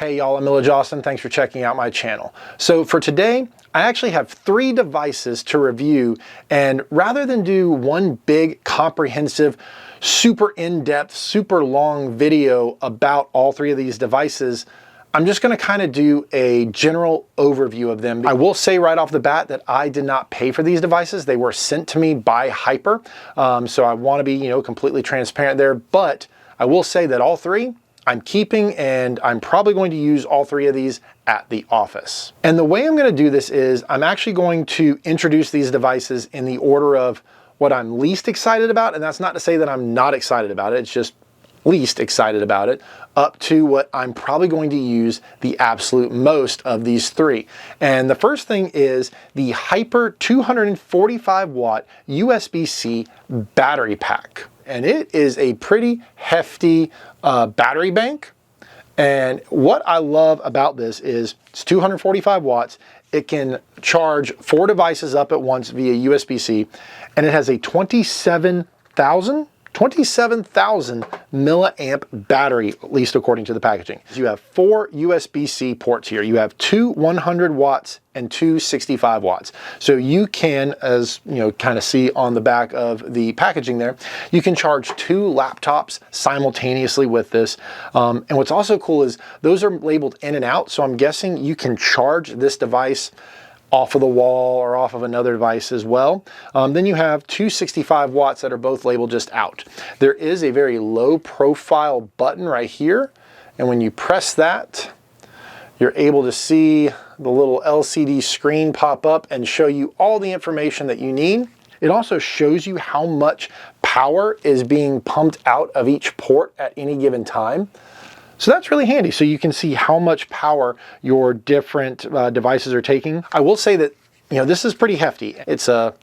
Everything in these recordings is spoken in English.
Hey y'all, I'm Milledge. Thanks for checking out my channel. So for today, I actually have 3 devices to review, and rather than do one big, comprehensive, super in-depth, super long video about all 3 of these devices, I'm just going to kind of do a general overview of them. I will say right off the bat that I did not pay for these devices. They were sent to me by Hyper, so I want to be, completely transparent there. But I will say that all 3 I'm keeping, and I'm probably going to use all 3 of these at the office. And the way I'm going to do this is I'm actually going to introduce these devices in the order of what I'm least excited about, and that's not to say that I'm not excited about it, it's just least excited about it, up to what I'm probably going to use the absolute most of these 3. And the first thing is the Hyper 245 watt USB-C battery pack. And it is a pretty hefty battery bank. And what I love about this is it's 245 watts. It can charge 4 devices up at once via USB-C, and it has a 27,000 milliamp battery, at least according to the packaging. You have 4 USB-C ports here. You have 2 100 watts and 2 65 watts. So you can, as kind of see on the back of the packaging there, you can charge 2 laptops simultaneously with this. And what's also cool is those are labeled in and out. So I'm guessing you can charge this device off of the wall or off of another device as well. Then you have 2 65 watts that are both labeled just out. There is a very low profile button right here, and when you press that, you're able to see the little LCD screen pop up and show you all the information that you need. It also shows you how much power is being pumped out of each port at any given time. So that's really handy. So you can see how much power your different devices are taking. I will say that, this is pretty hefty. It's a,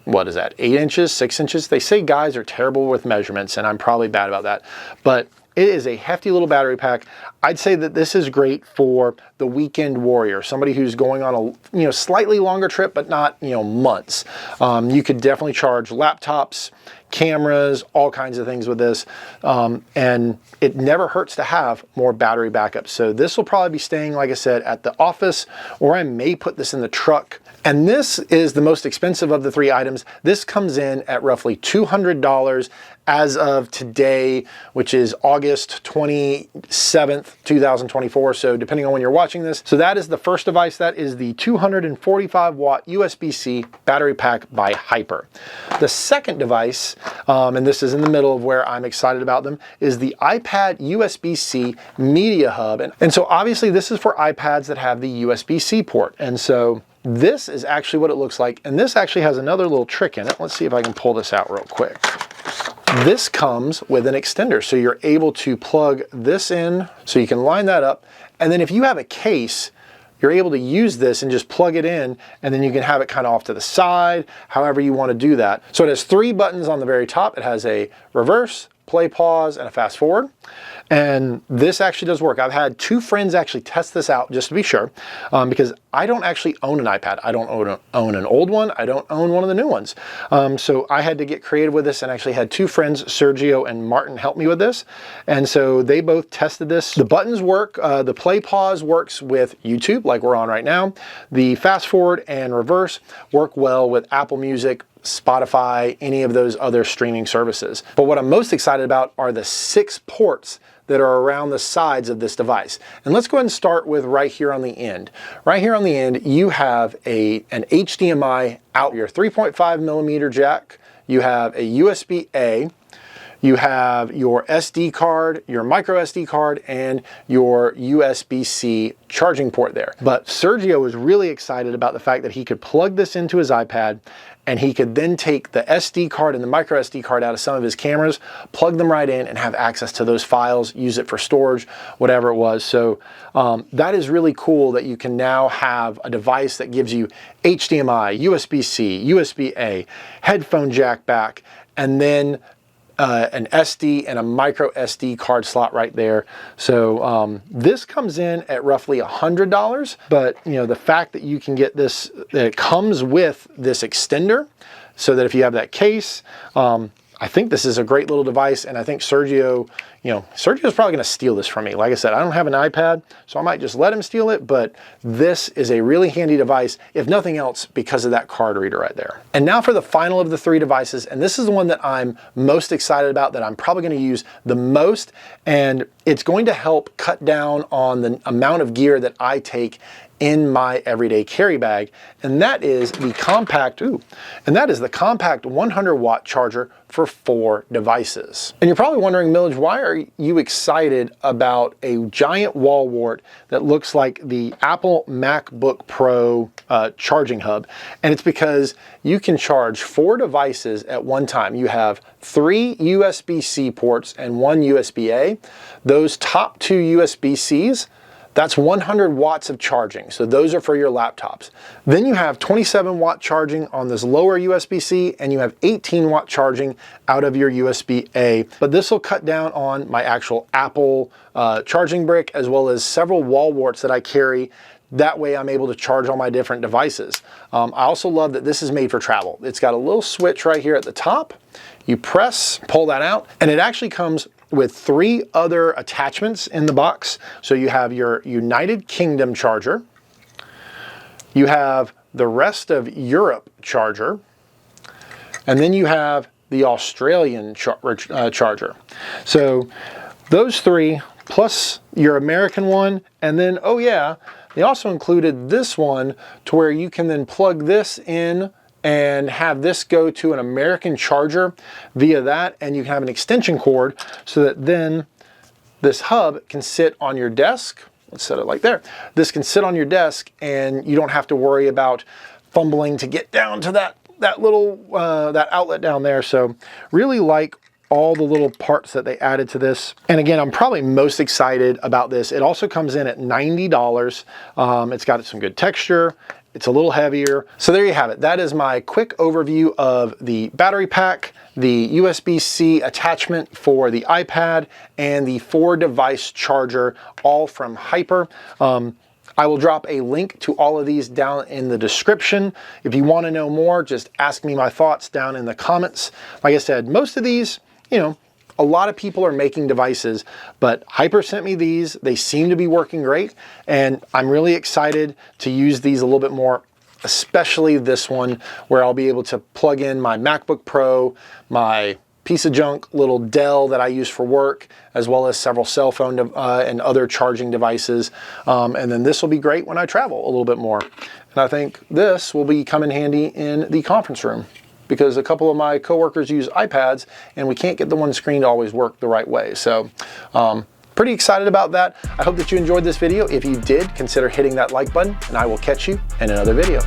what is that? 8 inches, 6 inches? They say guys are terrible with measurements, and I'm probably bad about that. But it is a hefty little battery pack. I'd say that this is great for the weekend warrior, somebody who's going on a slightly longer trip, but not months. You could definitely charge laptops, cameras, all kinds of things with this, and it never hurts to have more battery backup. So this will probably be staying, like I said, at the office, or I may put this in the truck. And this is the most expensive of the 3 items. This comes in at roughly $200 as of today, which is August 27th, 2024. So depending on when you're watching this. So that is the first device. That is the 245 watt USB-C battery pack by Hyper. The second device, and this is in the middle of where I'm excited about them, is the iPad USB-C Media Hub. And so obviously this is for iPads that have the USB-C port. And so this is actually what it looks like. And this actually has another little trick in it. Let's see if I can pull this out real quick. This comes with an extender, so you're able to plug this in, so you can line that up, and then if you have a case, you're able to use this and just plug it in, and then you can have it kind of off to the side, however you want to do that. So it has 3 buttons on the very top. It has a reverse, play, pause, and a fast forward. And this actually does work. I've had 2 friends actually test this out just to be sure, because I don't actually own an iPad. I don't own an old one. I don't own one of the new ones. So I had to get creative with this, and actually had 2 friends, Sergio and Martin, help me with this. And so they both tested this. The buttons work. The play pause works with YouTube, like we're on right now. The fast forward and reverse work well with Apple Music, Spotify, any of those other streaming services. But what I'm most excited about are the 6 ports that are around the sides of this device. And let's go ahead and start with right here on the end. Right here on the end, you have an HDMI out, your 3.5 millimeter jack, you have a USB-A, you have your SD card, your micro SD card, and your USB-C charging port there. But Sergio was really excited about the fact that he could plug this into his iPad, and he could then take the SD card and the micro SD card out of some of his cameras, plug them right in, and have access to those files, use it for storage, whatever it was. So that is really cool that you can now have a device that gives you HDMI, USB-C, USB-A, headphone jack back, and then an SD and a micro SD card slot right there. So this comes in at roughly $100, but the fact that you can get this, that it comes with this extender, so that if you have that case, I think this is a great little device, and I think Sergio, Sergio's probably going to steal this from me. Like I said, I don't have an iPad, so I might just let him steal it, but this is a really handy device, if nothing else, because of that card reader right there. And now for the final of the 3 devices, and this is the one that I'm most excited about, that I'm probably going to use the most, and it's going to help cut down on the amount of gear that I take in my everyday carry bag, and that is the compact 100 watt charger for 4 devices. And you're probably wondering, Milledge, why are you excited about a giant wall wart that looks like the Apple MacBook Pro charging hub? And it's because you can charge 4 devices at one time. You have 3 USB-C ports and 1 USB-A. Those top 2 USB-Cs, that's 100 watts of charging. So those are for your laptops. Then you have 27 watt charging on this lower USB-C, and you have 18 watt charging out of your USB-A. But this will cut down on my actual Apple charging brick, as well as several wall warts that I carry. That way I'm able to charge all my different devices. I also love that this is made for travel. It's got a little switch right here at the top. You press, pull that out, and it actually comes with 3 other attachments in the box. So you have your United Kingdom charger, you have the rest of Europe charger, and then you have the Australian charger. So those 3 plus your American one, and then, oh yeah, they also included this one to where you can then plug this in and have this go to an American charger via that, and you can have an extension cord so that then this hub can sit on your desk. Let's set it like there. This can sit on your desk, and you don't have to worry about fumbling to get down to that little that outlet down there. So really like all the little parts that they added to this. And again, I'm probably most excited about this. It also comes in at $90. It's got some good texture. It's a little heavier. So there you have it. That is my quick overview of the battery pack, the USB-C attachment for the iPad, and the 4 device charger, all from Hyper. I will drop a link to all of these down in the description. If you want to know more, just ask me my thoughts down in the comments. Like I said, most of these, a lot of people are making devices, but Hyper sent me these. They seem to be working great, and I'm really excited to use these a little bit more, especially this one, where I'll be able to plug in my MacBook Pro, my piece of junk little Dell that I use for work, as well as several cell phone and other charging devices. And then this will be great when I travel a little bit more. And I think this will be come in handy in the conference room, because a couple of my coworkers use iPads and we can't get the one screen to always work the right way. So pretty excited about that. I hope that you enjoyed this video. If you did, consider hitting that like button, and I will catch you in another video.